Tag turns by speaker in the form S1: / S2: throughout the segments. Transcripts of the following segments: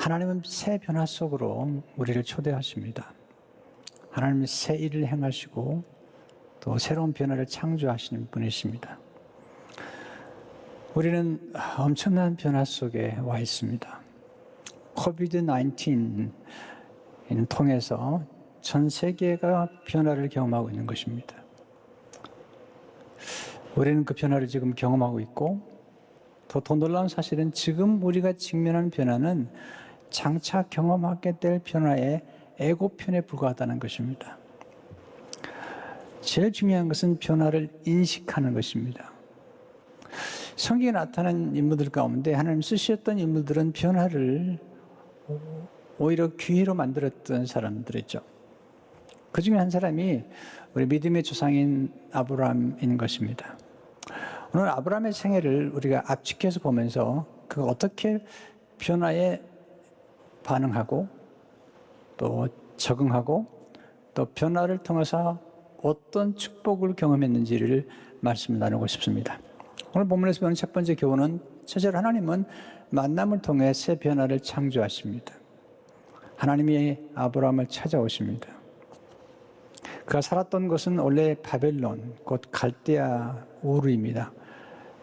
S1: 하나님은 새 변화 속으로 우리를 초대하십니다. 하나님은 새 일을 행하시고 또 새로운 변화를 창조하시는 분이십니다. 우리는 엄청난 변화 속에 와 있습니다. 코비드-19을 통해서 전 세계가 변화를 경험하고 있는 것입니다. 우리는 그 변화를 지금 경험하고 있고, 더 놀라운 사실은 지금 우리가 직면하는 변화는 장차 경험하게 될 변화의 예고편에 불과하다는 것입니다. 제일 중요한 것은 변화를 인식하는 것입니다. 성경에 나타난 인물들 가운데 하나님 쓰셨던 인물들은 변화를 오히려 기회로 만들었던 사람들이죠. 그 중에 한 사람이 우리 믿음의 조상인 아브라함인 것입니다. 오늘 아브라함의 생애를 우리가 압축해서 보면서 그가 어떻게 변화에 반응하고 또 적응하고 또 변화를 통해서 어떤 축복을 경험했는지를 말씀 나누고 싶습니다. 오늘 본문에서 배우는 첫 번째 교훈은 첫째로 하나님은 만남을 통해 새 변화를 창조하십니다. 하나님이 아브라함을 찾아오십니다. 그가 살았던 곳은 원래 바벨론, 곧 갈대아 우르입니다.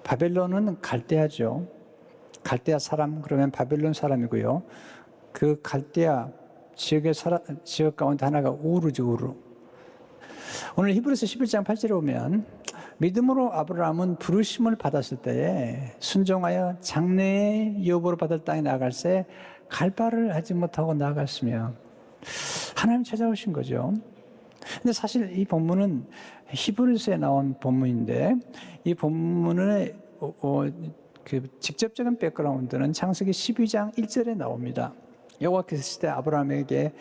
S1: 바벨론은 갈대아죠. 갈대아 사람, 그러면 바벨론 사람이고요. 그 갈대아 지역 가운데 하나가 우르죠, 우르. 오늘 히브리서 11장 8절에 보면 믿음으로 아브라함은 부르심을 받았을 때에 순종하여 장래의 여보로 받을 땅에 나아갈 새 갈 바를 하지 못하고 나아갔으며 하나님 찾아오신 거죠. 근데 사실 이 본문은 히브리서에 나온 본문인데 이 본문의 그 직접적인 백그라운드는 창세기 12장 1절에 나옵니다. 여호와께서 이르시되 아브라함에게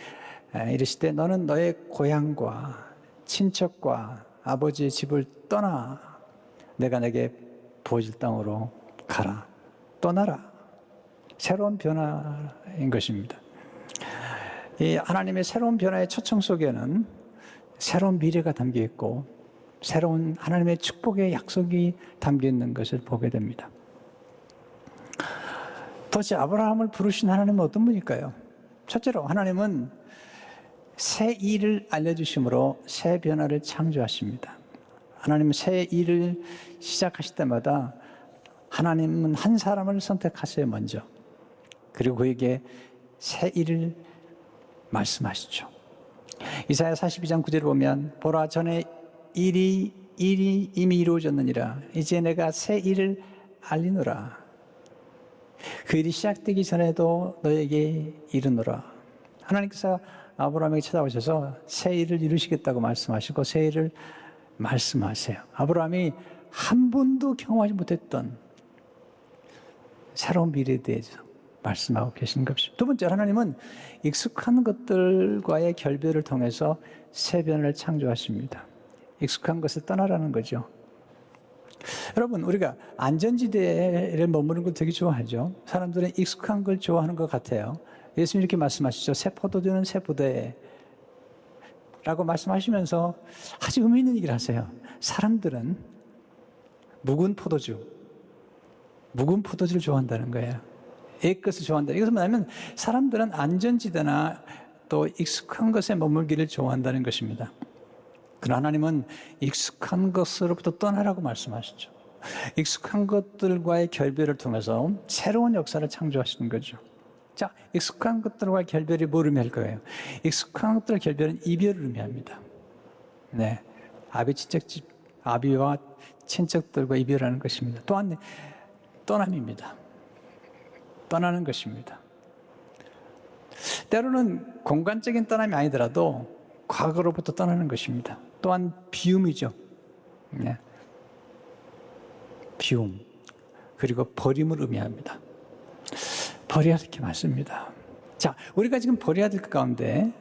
S1: 이르시되 너는 너의 고향과 친척과 아버지의 집을 떠나 내가 내게 보여줄 땅으로 가라. 떠나라. 새로운 변화인 것입니다. 이 하나님의 새로운 변화의 초청 속에는 새로운 미래가 담겨 있고 새로운 하나님의 축복의 약속이 담겨 있는 것을 보게 됩니다. 도대체 아브라함을 부르신 하나님은 어떤 분일까요? 첫째로 하나님은 새 일을 알려주심으로 새 변화를 창조하십니다. 하나님은 새 일을 시작하실 때마다 하나님은 한 사람을 선택하세요, 먼저. 그리고 그에게 새 일을 말씀하시죠. 이사야 42장 9절을 보면 보라 전에 일이 이미 이루어졌느니라 이제 내가 새 일을 알리노라. 그 일이 시작되기 전에도 너에게 이르노라. 하나님께서 아브라함에게 찾아오셔서 새 일을 이루시겠다고 말씀하시고 새 일을 말씀하세요. 아브라함이 한 번도 경험하지 못했던 새로운 미래에 대해서 말씀하고 계신 것입니다. 두 번째로 하나님은 익숙한 것들과의 결별을 통해서 새 변화를 창조하십니다. 익숙한 것을 떠나라는 거죠. 여러분, 우리가 안전지대를 머무는 걸 되게 좋아하죠. 사람들은 익숙한 걸 좋아하는 것 같아요. 예수님 이렇게 말씀하시죠. 새 포도주는 새 부대에 라고 말씀하시면서 아주 의미 있는 얘기를 하세요. 사람들은 묵은 포도주를 좋아한다는 거예요. 옛것을 좋아한다. 이것은 뭐냐면 사람들은 안전지대나 또 익숙한 것에 머물기를 좋아한다는 것입니다. 그러나 하나님은 익숙한 것으로부터 떠나라고 말씀하시죠. 익숙한 것들과의 결별을 통해서 새로운 역사를 창조하시는 거죠. 자, 익숙한 것들과의 결별이 뭘 의미할 거예요? 익숙한 것들의 결별은 이별을 의미합니다. 네, 아비와 친척들과 이별하는 것입니다. 또한 떠남입니다. 떠나는 것입니다. 때로는 공간적인 떠남이 아니더라도 과거로부터 떠나는 것입니다. 또한 비움이죠. 네. 비움. 그리고 버림을 의미합니다. 버려야 될 게 많습니다. 자, 우리가 지금 버려야 될 것 가운데,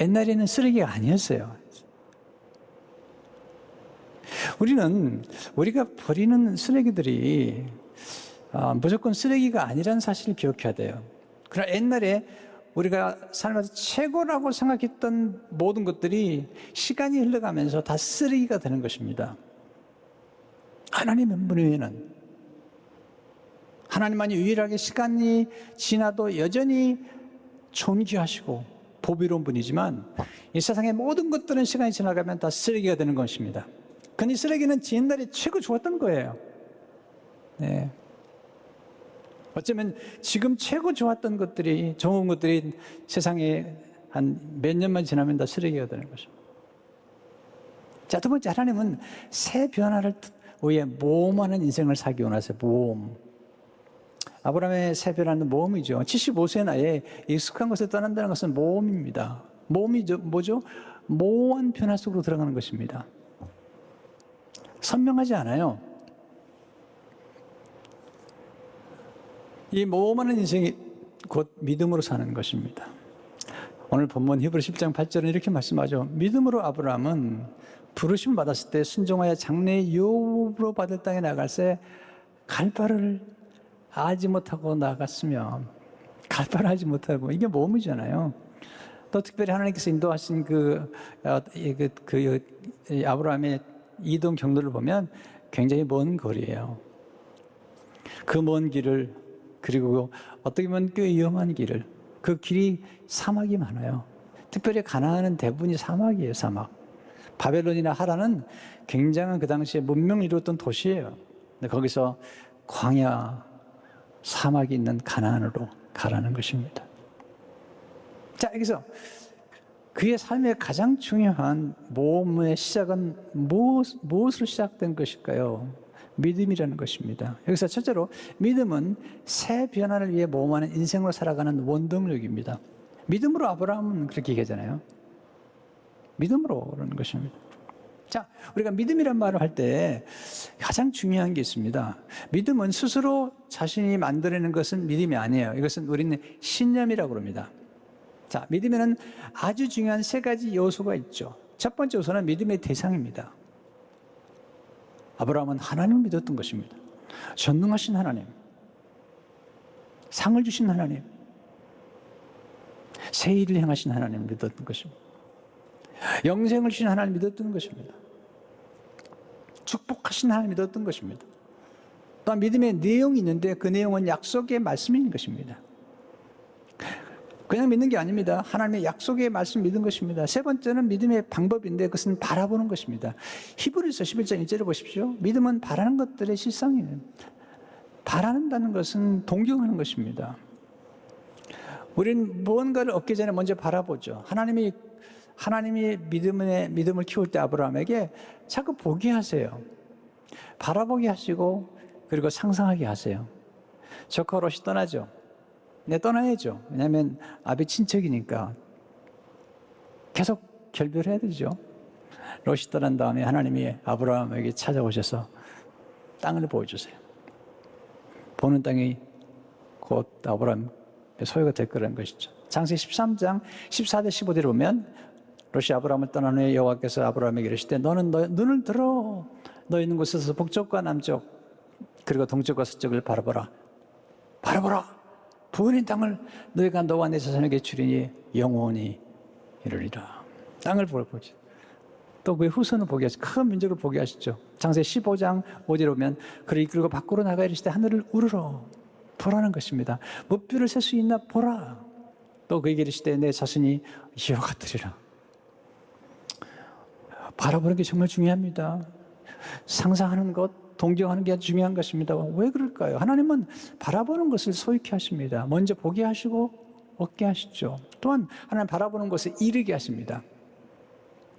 S1: 옛날에는 쓰레기가 아니었어요. 우리가 버리는 쓰레기들이 무조건 쓰레기가 아니라는 사실을 기억해야 돼요. 그러나 옛날에 우리가 살면서 최고라고 생각했던 모든 것들이 시간이 흘러가면서 다 쓰레기가 되는 것입니다. 하나님의 문 외에는 하나님만이 유일하게 시간이 지나도 여전히 존귀하시고 보비로운 분이지만 이 세상의 모든 것들은 시간이 지나가면 다 쓰레기가 되는 것입니다. 근데 이 쓰레기는 옛날에 최고 좋았던 거예요. 네. 어쩌면 지금 최고 좋았던 것들이, 좋은 것들이 세상에 한 몇 년만 지나면 다 쓰레기가 되는 것입니다. 자, 두 번째, 하나님은 새 변화를 위해 모험하는 인생을 살기 원하세요. 모험. 아브라함의 새 변화는 모험이죠. 75세 나이에 익숙한 것을 떠난다는 것은 모험입니다. 모험이 뭐죠? 모호한 변화 속으로 들어가는 것입니다. 선명하지 않아요. 이 모험하는 인생이 곧 믿음으로 사는 것입니다. 오늘 본문 히브리 10장 8절은 이렇게 말씀하죠. 믿음으로 아브라함은 부르심을 받았을 때 순종하여 장래의 유업으로 받을 땅에 나갈 때 갈 바를 알지 못하고 나갔으며, 갈 바를 알지 못하고, 이게 모험이잖아요. 또 특별히 하나님께서 인도하신 아브라함의 이동 경로를 보면 굉장히 먼 거리예요. 그 먼 길을, 그리고 어떻게 보면 꽤 위험한 길을, 그 길이 사막이 많아요. 특별히 가나안은 대부분이 사막이에요. 사막. 바벨론이나 하란은 굉장한 그 당시에 문명을 이루었던 도시예요. 근데 거기서 광야, 사막이 있는 가나안으로 가라는 것입니다. 자, 여기서 그의 삶의 가장 중요한 모험의 시작은 무엇으로 시작된 것일까요? 믿음이라는 것입니다. 여기서 첫째로 믿음은 새 변화를 위해 모험하는 인생으로 살아가는 원동력입니다. 믿음으로 아브라함은 그렇게 얘기하잖아요. 믿음으로 그러는 것입니다. 자, 우리가 믿음이란 말을 할 때 가장 중요한 게 있습니다. 믿음은 스스로 자신이 만들어내는 것은 믿음이 아니에요. 이것은 우리는 신념이라고 합니다. 자, 믿음에는 아주 중요한 세 가지 요소가 있죠. 첫 번째 요소는 믿음의 대상입니다. 아브라함은 하나님을 믿었던 것입니다. 전능하신 하나님, 상을 주신 하나님, 새 일을 행하신 하나님을 믿었던 것입니다. 영생을 주신 하나님 믿었던 것입니다. 축복하신 하나님 믿었던 것입니다. 또한 믿음의 내용이 있는데 그 내용은 약속의 말씀인 것입니다. 그냥 믿는 게 아닙니다. 하나님의 약속의 말씀 믿은 것입니다. 세 번째는 믿음의 방법인데 그것은 바라보는 것입니다. 히브리서 11장 1절을 보십시오. 믿음은 바라는 것들의 실상이에요. 바라는다는 것은 동경하는 것입니다. 우리는 무언가를 얻기 전에 먼저 바라보죠. 하나님이 믿음을 키울 때 아브라함에게 자꾸 보게 하세요. 바라보게 하시고 그리고 상상하게 하세요. 조카 롯이 떠나죠. 네, 떠나야죠. 왜냐하면 아비 친척이니까 계속 결별해야 되죠. 롯이 떠난 다음에 하나님이 아브라함에게 찾아오셔서 땅을 보여주세요. 보는 땅이 곧 아브라함의 소유가 될 거라는 것이죠. 창세기 13장 14절 15절을 보면 롯이 아브라함을 떠난 후에 여호와께서 아브라함에게 이르시되 너는 눈을 들어 너 있는 곳에서 북쪽과 남쪽 그리고 동쪽과 서쪽을 바라보라. 바라보라. 부은인 땅을 너희가 너와 내 자손에게 주리니 영원히 이르리라. 땅을 보지. 또 그의 후손을 보게 하시죠. 큰 민족을 보게 하시죠. 창세기 15장 5절에 보면 그를 이끌고 밖으로 나가 이르시되 하늘을 우러러 보라는 것입니다. 무뼈를 셀 수 있나 보라. 또 그에게 이르시되 내 자손이 이와 같으리라. 바라보는 게 정말 중요합니다. 상상하는 것, 동경하는 게 중요한 것입니다. 왜 그럴까요? 하나님은 바라보는 것을 소유케 하십니다. 먼저 보게 하시고 얻게 하시죠. 또한 하나님 바라보는 것을 이르게 하십니다.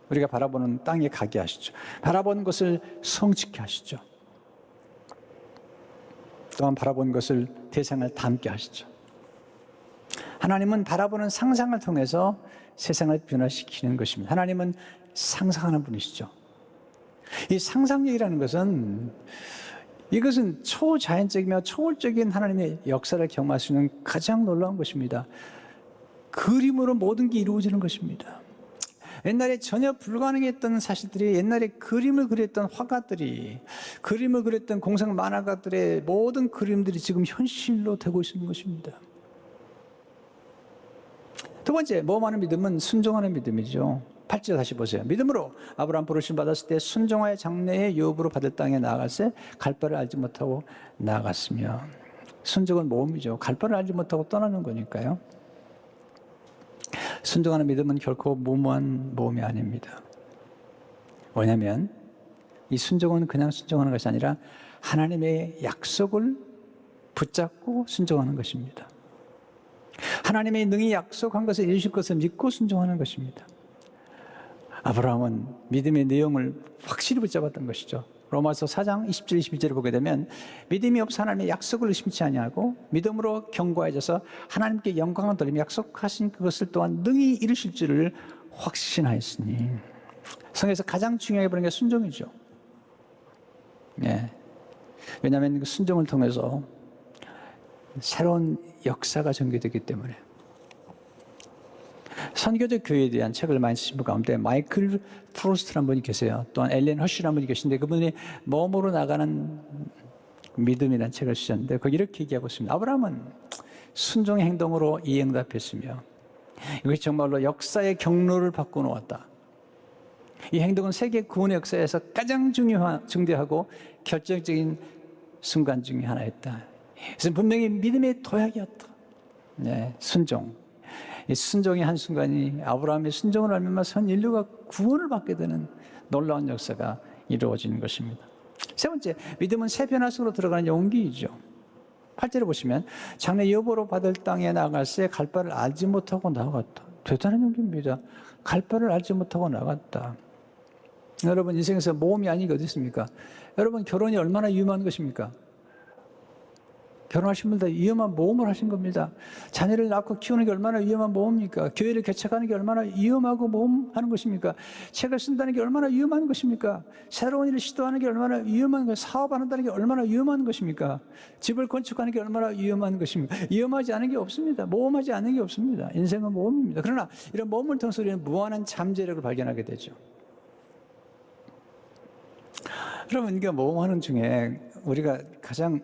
S1: 우리가 바라보는 땅에 가게 하시죠. 바라보는 것을 성취케 하시죠. 또한 바라보는 것을 대상을 담게 하시죠. 하나님은 바라보는 상상을 통해서 세상을 변화시키는 것입니다. 하나님은 상상하는 분이시죠. 이 상상력이라는 것은 이것은 초자연적이며 초월적인 하나님의 역사를 경험할 수 있는 가장 놀라운 것입니다. 그림으로 모든 게 이루어지는 것입니다. 옛날에 전혀 불가능했던 사실들이 옛날에 그림을 그렸던 화가들이 그림을 그렸던 공상 만화가들의 모든 그림들이 지금 현실로 되고 있는 것입니다. 두 번째, 모험하는 믿음은 순종하는 믿음이죠. 8절 다시 보세요. 믿음으로 아브라함 부르심 받았을 때 순종하여 장래의 유업으로 받을 땅에 나아갔을 갈 바를 알지 못하고 나아갔으며 순종은 모험이죠. 갈 바를 알지 못하고 떠나는 거니까요. 순종하는 믿음은 결코 무모한 모험이 아닙니다. 왜냐하면 이 순종은 그냥 순종하는 것이 아니라 하나님의 약속을 붙잡고 순종하는 것입니다. 하나님의 능히 약속한 것을 이루실 것을 믿고 순종하는 것입니다. 아브라함은 믿음의 내용을 확실히 붙잡았던 것이죠. 로마서 4장 20절 21절을 보게 되면 믿음이 없어 하나님의 약속을 의심치 아니하고 믿음으로 견고해져서 하나님께 영광을 돌리며 약속하신 그것을 또한 능히 이루실 줄을 확신하였으니. 성경에서 가장 중요하게 보는 게 순종이죠. 예. 왜냐하면 그 순종을 통해서 새로운 역사가 전개되기 때문에. 선교적 교회에 대한 책을 많이 쓰신 분 가운데 마이클 프로스트라는 분이 계세요. 또한 엘렌 허쉬라는 분이 계신데 그분이 몸으로 나가는 믿음이라는 책을 쓰셨는데 거기 이렇게 얘기하고 있습니다. 아브라함은 순종의 행동으로 이 응답했으며 이것이 정말로 역사의 경로를 바꿔놓았다. 이 행동은 세계 구원의 역사에서 가장 중대하고 결정적인 순간 중에 하나였다. 그래서 분명히 믿음의 도약이었다. 네, 순종. 이 순종의 한순간이 아브라함의 순종을 알면 선 인류가 구원을 받게 되는 놀라운 역사가 이루어지는 것입니다. 세 번째, 믿음은 새 변화 속으로 들어가는 용기이죠. 8절을 보시면 장래 여보로 받을 땅에 나갈새 갈 바를 알지 못하고 나갔다. 대단한 용기입니다. 갈 바를 알지 못하고 나갔다. 여러분 인생에서 모험이 아닌 게 어디 있습니까? 여러분 결혼이 얼마나 위험한 것입니까? 결혼하신 분들 위험한 모험을 하신 겁니다. 자녀를 낳고 키우는 게 얼마나 위험한 모험입니까? 교회를 개척하는 게 얼마나 위험하고 모험하는 것입니까? 책을 쓴다는 게 얼마나 위험한 것입니까? 새로운 일을 시도하는 게 얼마나 위험한 것입니까? 사업한다는 게 얼마나 위험한 것입니까? 집을 건축하는 게 얼마나 위험한 것입니까? 위험하지 않은 게 없습니다. 모험하지 않은 게 없습니다. 인생은 모험입니다. 그러나 이런 모험을 통해서 우리는 무한한 잠재력을 발견하게 되죠. 여러분, 이게 모험하는 중에 우리가 가장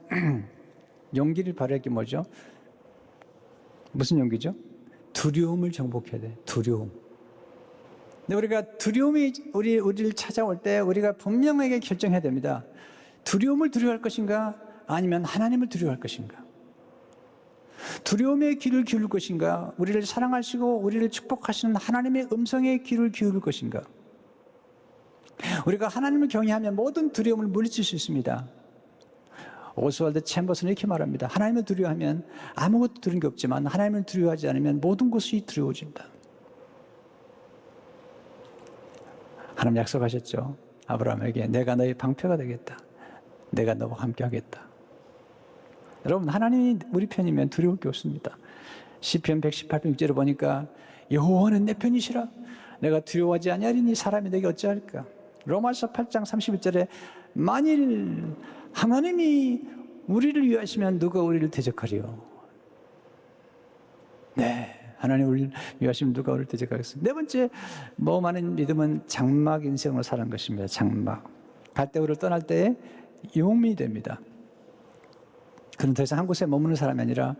S1: 용기를 발휘할 게 뭐죠? 무슨 용기죠? 두려움을 정복해야 돼. 두려움. 근데 우리가 두려움이 우리를 찾아올 때 우리가 분명하게 결정해야 됩니다. 두려움을 두려워할 것인가? 아니면 하나님을 두려워할 것인가? 두려움의 귀를 기울일 것인가? 우리를 사랑하시고 우리를 축복하시는 하나님의 음성에 귀를 기울일 것인가? 우리가 하나님을 경외하면 모든 두려움을 물리칠 수 있습니다. 오스왈드 챔버스는 이렇게 말합니다. 하나님을 두려워하면 아무것도 두려운 게 없지만 하나님을 두려워하지 않으면 모든 것이 두려워진다. 하나님 약속하셨죠. 아브라함에게 내가 너의 방패가 되겠다. 내가 너와 함께 하겠다. 여러분 하나님이 우리 편이면 두려울 게 없습니다. 시편 118편 6절을 보니까 여호와는 내 편이시라. 내가 두려워하지 아니하리니 사람이 내게 어찌할까. 로마서 8장 31절에 만일 하나님이 우리를 위하시면 누가 우리를 대적하리요. 네, 하나님 우리를 위하시면 누가 우리를 대적하겠습니까? 네 번째, 모험하는 믿음은 장막 인생으로 사는 것입니다. 장막. 갈대우를 떠날 때에 유목민이 됩니다. 그는 더 이상 한 곳에 머무는 사람이 아니라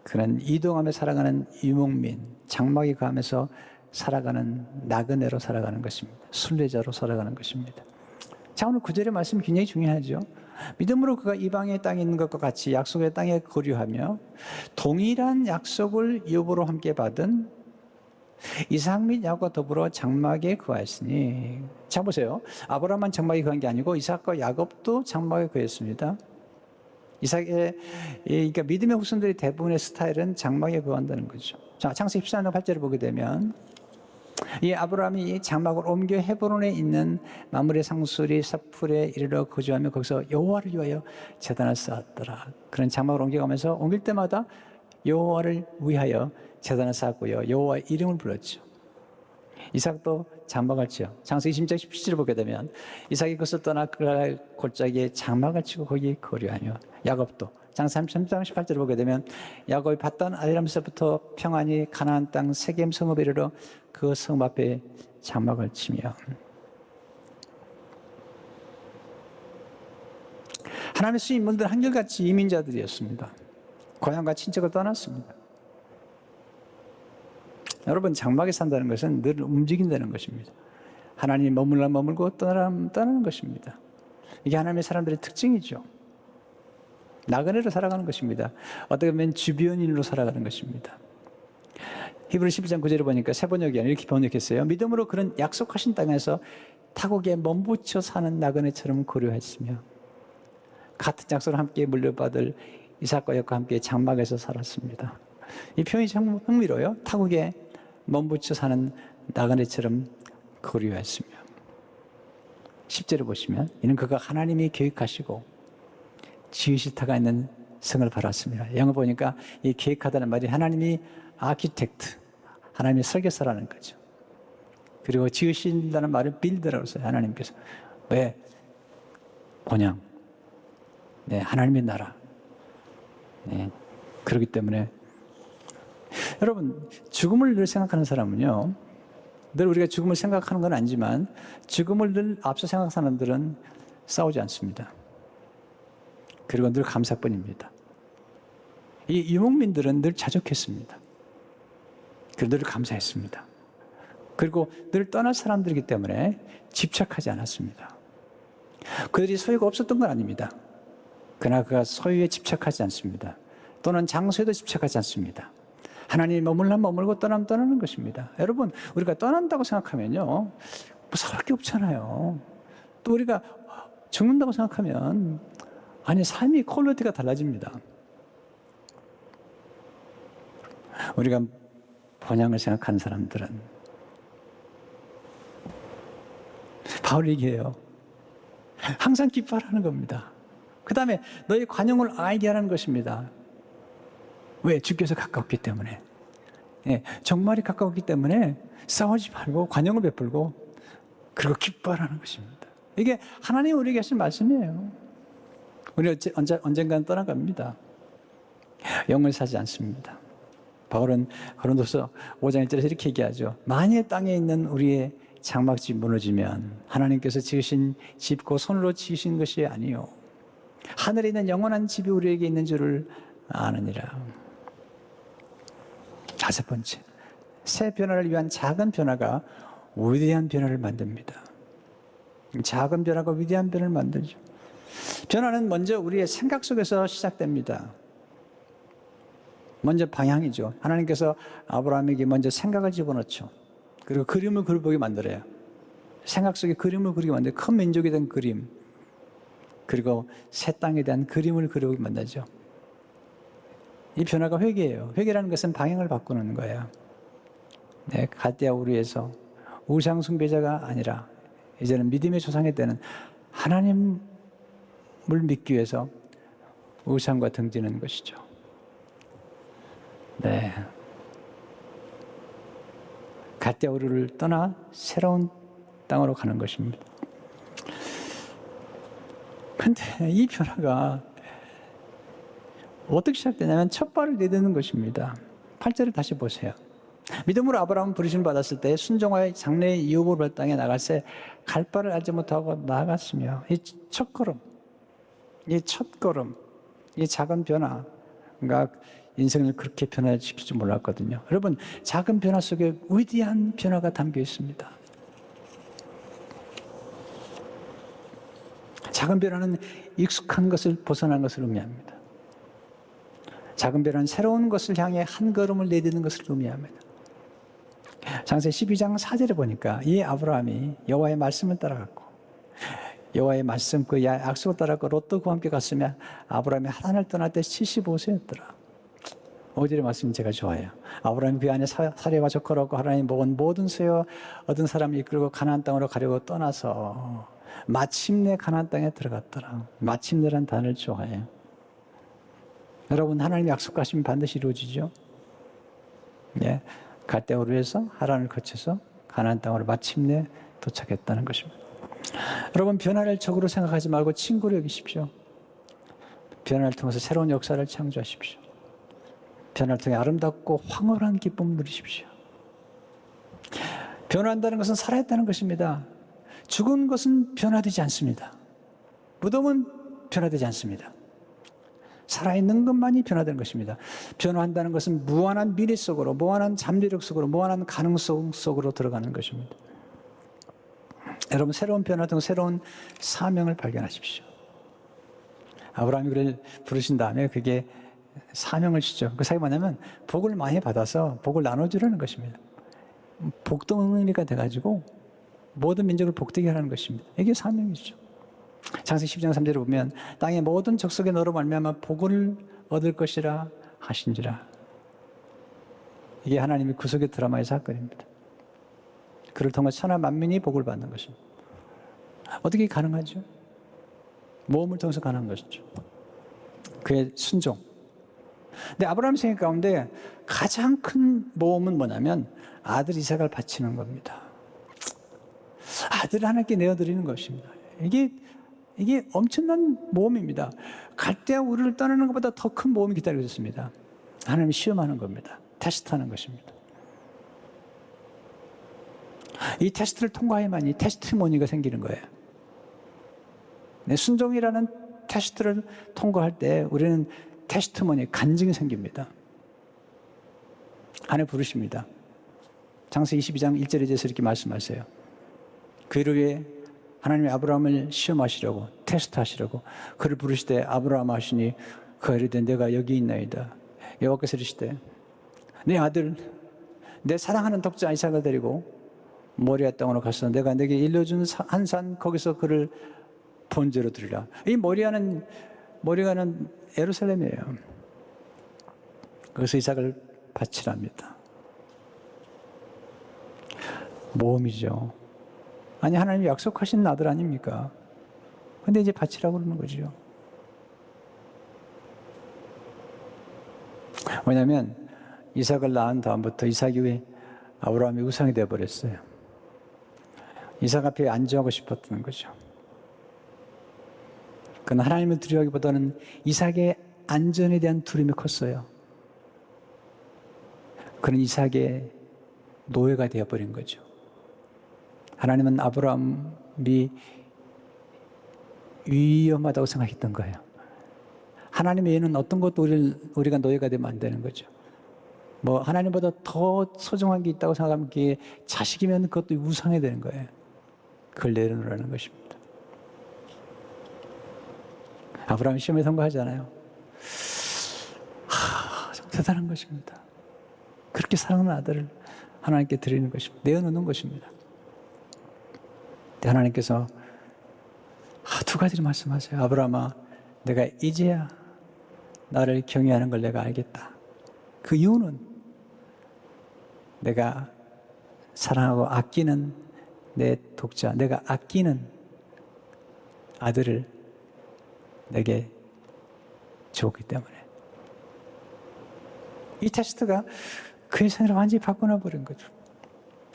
S1: 그는 이동하며 살아가는 유목민, 장막이 가면서 살아가는 나그네로 살아가는 것입니다. 순례자로 살아가는 것입니다. 자, 오늘 9절의 말씀이 굉장히 중요하죠. 믿음으로 그가 이방의 땅에 있는 것과 같이 약속의 땅에 거류하며 동일한 약속을 여보로 함께 받은 이삭 및 야곱과 더불어 장막에 거하였으니. 자, 보세요. 아브라함만 장막에 거한 게 아니고 이삭과 야곱도 장막에 거했습니다. 이삭의, 그러니까 믿음의 후손들이 대부분의 스타일은 장막에 거한다는 거죠. 자, 창세기 14장 8절을 보게 되면 이 아브라함이 장막을 옮겨 헤브론에 있는 마므레 상수리 사풀에 이르러 거주하며 거기서 여호와를 위하여 제단을 쌓았더라. 그런 장막을 옮겨가면서 옮길 때마다 여호와를 위하여 제단을 쌓았고요. 여호와의 이름을 불렀죠. 이삭도 장막을 지어 창세기 20장 17절을 보게 되면 이삭이 그것을 떠나 그날 골짜기에 장막을 치고 거기에 거류하며 야곱도 창세기 33장 18절을 보게 되면 야곱이 받던 아리람에서부터 평안히 가나안 땅 세겜 성읍에 이르러 그 성읍 앞에 장막을 치며. 하나님의 쓰신 인물들은 한결같이 이민자들이었습니다. 고향과 친척을 떠났습니다. 여러분, 장막에 산다는 것은 늘 움직인다는 것입니다. 하나님이 머물라 머물고 떠나는 것입니다. 이게 하나님의 사람들의 특징이죠. 나그네로 살아가는 것입니다. 어떻게 보면 주변인으로 살아가는 것입니다. 히브리 11장 9절에 보니까 새 번역이 이렇게 번역했어요. 믿음으로 그런 약속하신 땅에서 타국에 몸붙여 사는 나그네처럼 고려했으며 같은 약속을 함께 물려받을 이삭과 야곱과 함께 장막에서 살았습니다. 이 표현이 참 흥미로워요. 타국에 몸붙여 사는 나그네처럼 고려했으며 10절을 보시면 이는 그가 하나님이 계획하시고 지으실 터가 있는 성을 바랐습니다. 영어 보니까 이 계획하다는 말이 하나님이 아키텍트, 하나님이 설계사라는 거죠. 그리고 지으신다는 말은 빌드라고 써요. 하나님께서. 왜? 본향. 네, 하나님의 나라. 네, 그렇기 때문에 여러분, 죽음을 늘 생각하는 사람은요, 늘 우리가 죽음을 생각하는 건 아니지만 죽음을 늘 앞서 생각하는 사람들은 싸우지 않습니다. 그리고 늘 감사뿐입니다. 이 유목민들은 늘 자족했습니다. 그리고 늘 감사했습니다. 그리고 늘 떠날 사람들이기 때문에 집착하지 않았습니다. 그들이 소유가 없었던 건 아닙니다. 그러나 그가 소유에 집착하지 않습니다. 또는 장소에도 집착하지 않습니다. 하나님이 머물면 머물고 떠나면 떠나는 것입니다. 여러분, 우리가 떠난다고 생각하면요, 뭐 살 게 없잖아요. 또 우리가 죽는다고 생각하면 아니, 삶이 퀄리티가 달라집니다. 우리가 본향을 생각하는 사람들은 바울 얘기해요. 항상 기뻐하라는 겁니다. 그 다음에 너희 관용을 알게 하라는 것입니다. 왜? 주께서 가깝기 때문에. 예, 정말이 가까웠기 때문에 싸우지 말고 관용을 베풀고 그리고 기뻐하라는 것입니다. 이게 하나님이 우리에게 하신 말씀이에요. 우리 언젠가는 떠나갑니다. 영을 사지 않습니다. 바울은 고린도서 5장 1절에서 이렇게 얘기하죠. 만일 땅에 있는 우리의 장막집이 무너지면 하나님께서 지으신 집, 그 손으로 지으신 것이 아니요 하늘에 있는 영원한 집이 우리에게 있는 줄을 아느니라. 다섯 번째, 새 변화를 위한 작은 변화가 위대한 변화를 만듭니다. 작은 변화가 위대한 변화를 만들죠. 변화는 먼저 우리의 생각 속에서 시작됩니다. 먼저 방향이죠. 하나님께서 아브라함에게 먼저 생각을 집어넣죠. 그리고 그림을 그려보게 만들어요. 생각 속에 그림을 그리게 만들어요. 큰 민족에 대한 그림. 그리고 새 땅에 대한 그림을 그려보게 만들죠. 이 변화가 회개예요. 회개라는 것은 방향을 바꾸는 거예요. 네, 갈대아 우르에서 우상 숭배자가 아니라 이제는 믿음의 조상이 되는 하나님을 믿기 위해서 우상과 등지는 것이죠. 네. 갈대아 우르를 떠나 새로운 땅으로 가는 것입니다. 근데 이 변화가 어떻게 시작되냐면 첫 발을 내딛는 것입니다. 8절을 다시 보세요. 믿음으로 아브라함은 부르심을 받았을 때 순종하여 장래의 이후를 볼 땅에 나갈새 갈 바를 알지 못하고 나아갔으며 이 첫걸음, 이 작은 변화가 인생을 그렇게 변화시킬 줄 몰랐거든요. 여러분, 작은 변화 속에 위대한 변화가 담겨 있습니다. 작은 변화는 익숙한 것을 벗어난 것을 의미합니다. 작은 변화는 새로운 것을 향해 한 걸음을 내딛는 것을 의미합니다. 창세기 12장 4절에 보니까 이 아브라함이 여호와의 말씀을 따라갔고 여호와의 말씀 그 약속을 따라갔고 롯도 그와 함께 갔으며 아브라함이 하란을 떠날 때 75세였더라. 5절의 말씀 제가 좋아해요. 아브라함이 그 안에 사례와 조카라고 하나님이 먹은 모든 소유 얻은 사람을 이끌고 가나안 땅으로 가려고 떠나서 마침내 가나안 땅에 들어갔더라. 마침내란 단어를 좋아해요. 여러분, 하나님이 약속하시면 반드시 이루어지죠. 네, 갈대아 우르에서 하란을 거쳐서 가나안 땅으로 마침내 도착했다는 것입니다. 여러분, 변화를 적으로 생각하지 말고 친구로 여기십시오. 변화를 통해서 새로운 역사를 창조하십시오. 변화를 통해 아름답고 황홀한 기쁨을 누리십시오. 변화한다는 것은 살아있다는 것입니다. 죽은 것은 변화되지 않습니다. 무덤은 변화되지 않습니다. 살아있는 것만이 변화되는 것입니다. 변화한다는 것은 무한한 미래 속으로, 무한한 잠재력 속으로, 무한한 가능성 속으로 들어가는 것입니다. 여러분, 새로운 변화 등 새로운 사명을 발견하십시오. 아브라함이 그를 부르신 다음에 그게 사명을 주죠. 그 사명이 뭐냐면 복을 많이 받아서 복을 나눠주려는 것입니다. 복덩이가 돼가지고 모든 민족을 복되게 하라는 것입니다. 이게 사명이죠. 창세기 12장 3절에 보면 땅의 모든 족속에 너로 말미암아 복을 얻을 것이라 하신지라. 이게 하나님의 구속의 드라마의 사건입니다. 그를 통해 천하 만민이 복을 받는 것입니다. 어떻게 가능하죠? 모험을 통해서 가능한 것이죠. 그의 순종. 근데 아브라함 생애 가운데 가장 큰 모험은 뭐냐면 아들 이삭을 바치는 겁니다. 아들을 하나님께 내어드리는 것입니다. 이게 엄청난 모험입니다. 갈대아 우르를 떠나는 것보다 더 큰 모험이 기다리고 있습니다. 하나님이 시험하는 겁니다. 테스트하는 것입니다. 이 테스트를 통과해야만이 테스티모니가 생기는 거예요. 내 순종이라는 테스트를 통과할 때 우리는 테스티모니, 간증이 생깁니다. 하나님 부르십니다. 창세기 22장 1절에 대해서 이렇게 말씀하세요. 그를 위해 하나님이 아브라함을 시험하시려고, 테스트하시려고 그를 부르시되 아브라함 하시니 그가 이르되 내가 여기 있나이다. 여호와께서 이르시되 내 아들, 내 사랑하는 독자 이삭을 데리고 모리아 땅으로 가서 내가 내게 일러준 한 산 거기서 그를 번제로 드리라. 이 모리아는 예루살렘이에요. 거기서 이삭을 바치랍니다. 모험이죠. 아니 하나님이 약속하신 아들 아닙니까? 근데 이제 바치라고 그러는 거죠. 왜냐하면 이삭을 낳은 다음부터 이삭이 왜 아브라함의 우상이 되어버렸어요. 이삭 앞에 안주하고 싶었던 거죠. 그건 하나님을 두려워하기보다는 이삭의 안전에 대한 두려움이 컸어요. 그런 이삭의 노예가 되어버린 거죠. 하나님은 아브라함이 위험하다고 생각했던 거예요. 하나님 외에는 어떤 것도 우리가 노예가 되면 안 되는 거죠. 뭐 하나님보다 더 소중한 게 있다고 생각하면 그게 자식이면 그것도 우상이 되는 거예요. 그걸 내려놓으라는 것입니다. 아브라함이 시험에 통과하잖아요. 참 대단한 것입니다. 그렇게 사랑하는 아들을 하나님께 드리는 것입니다. 내어놓는 것입니다. 하나님께서 두 가지를 말씀하세요. 아브라함아, 내가 이제야 나를 경외하는 걸 내가 알겠다. 그 이유는 내가 사랑하고 아끼는 내 독자, 내가 아끼는 아들을 내게 주었기 때문에. 이 테스트가 그의 생애를 완전히 바꿔놔버린 거죠.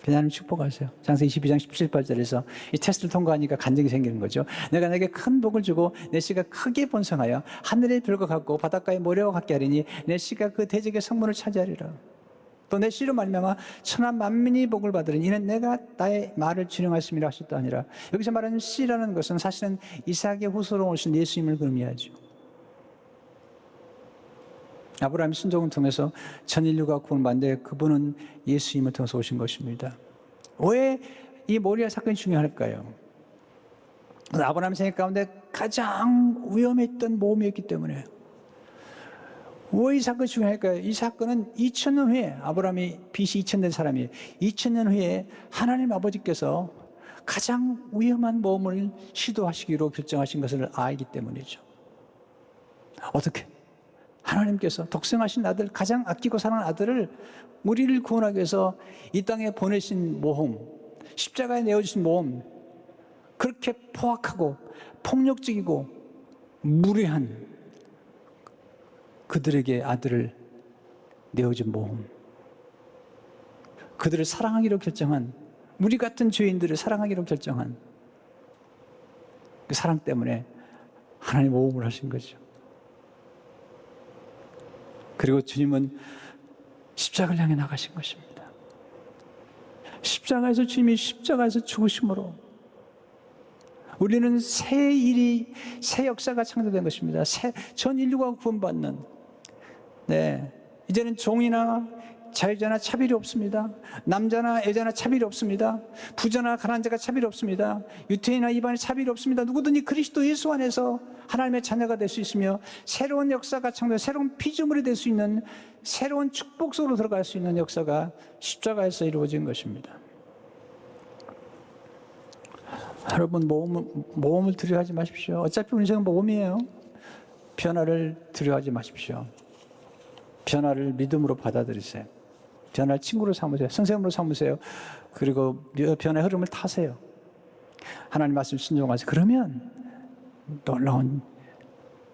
S1: 하나님 축복하세요. 창세기 22장 17, 18절에서 이 테스트를 통과하니까 간증이 생기는 거죠. 내가 내게 큰 복을 주고 내 씨가 크게 번성하여 하늘의 별과 같고 바닷가의 모래와 같게 하리니 내 씨가 그 대적의 성문을 차지하리라. 또 내 씨로 말미암아 천하 만민이 복을 받으리니 이는 내가 나의 말을 준행하심이라 하셨다 아니라. 여기서 말하는 씨라는 것은 사실은 이삭의 후손으로 오신 예수님을 의미하죠. 아브라함의 순종을 통해서 전 인류가 구원받는데 그분은 예수님을 통해서 오신 것입니다. 왜 이 모리아 사건이 중요할까요? 아브라함 생애 가운데 가장 위험했던 모험이었기 때문에. 왜 이 사건이 중요할까요? 이 사건은 2000년 후에, 아브라함이 BC 2000년 된 사람이 2000년 후에 하나님 아버지께서 가장 위험한 모험을 시도하시기로 결정하신 것을 알기 때문이죠. 어떻게? 하나님께서 독생하신 아들, 가장 아끼고 사랑하는 아들을 우리를 구원하기 위해서 이 땅에 보내신 모험, 십자가에 내어주신 모험, 그렇게 포악하고 폭력적이고 무례한 그들에게 아들을 내어준 모험, 그들을 사랑하기로 결정한, 우리 같은 죄인들을 사랑하기로 결정한 그 사랑 때문에 하나님 모험을 하신 거죠. 그리고 주님은 십자가를 향해 나가신 것입니다. 십자가에서 주님이 십자가에서 죽으심으로 우리는 새 일이, 새 역사가 창조된 것입니다. 전 인류가 구원받는, 이제는 종이나 자유자나 차별이 없습니다. 남자나 여자나 차별이 없습니다. 부자나 가난한 자가 차별이 없습니다. 유태인이나 이방인의 차별이 없습니다. 누구든지 그리스도 예수 안에서 하나님의 자녀가 될 수 있으며 새로운 역사가 창조, 새로운 피조물이 될 수 있는 새로운 축복 속으로 들어갈 수 있는 역사가 십자가에서 이루어진 것입니다. 여러분, 모험을 두려워하지 마십시오. 어차피 우리 인생은 모험이에요. 변화를 두려워하지 마십시오. 변화를 믿음으로 받아들이세요. 변화를 친구로 삼으세요. 선생님으로 삼으세요. 그리고 변화의 흐름을 타세요. 하나님 말씀 순종하세요. 그러면 놀라운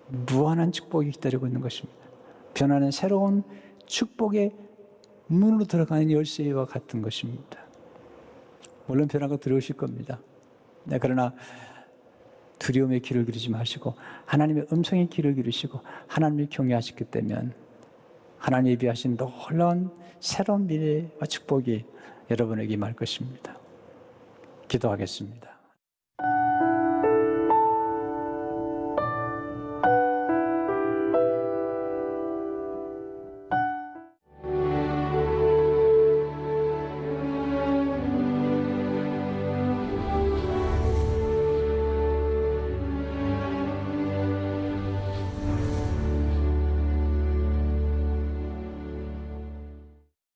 S1: 무한한 축복이 기다리고 있는 것입니다. 변화는 새로운 축복의 문으로 들어가는 열쇠와 같은 것입니다. 물론 변화가 두려우실 겁니다. 네, 그러나 두려움의 길을 기르지 마시고 하나님의 음성의 길을 기르시고 하나님을 경외하시기 때문에 하나님이 예비하신 놀라운 새로운 미래와 축복이 여러분에게 임할 것입니다. 기도하겠습니다.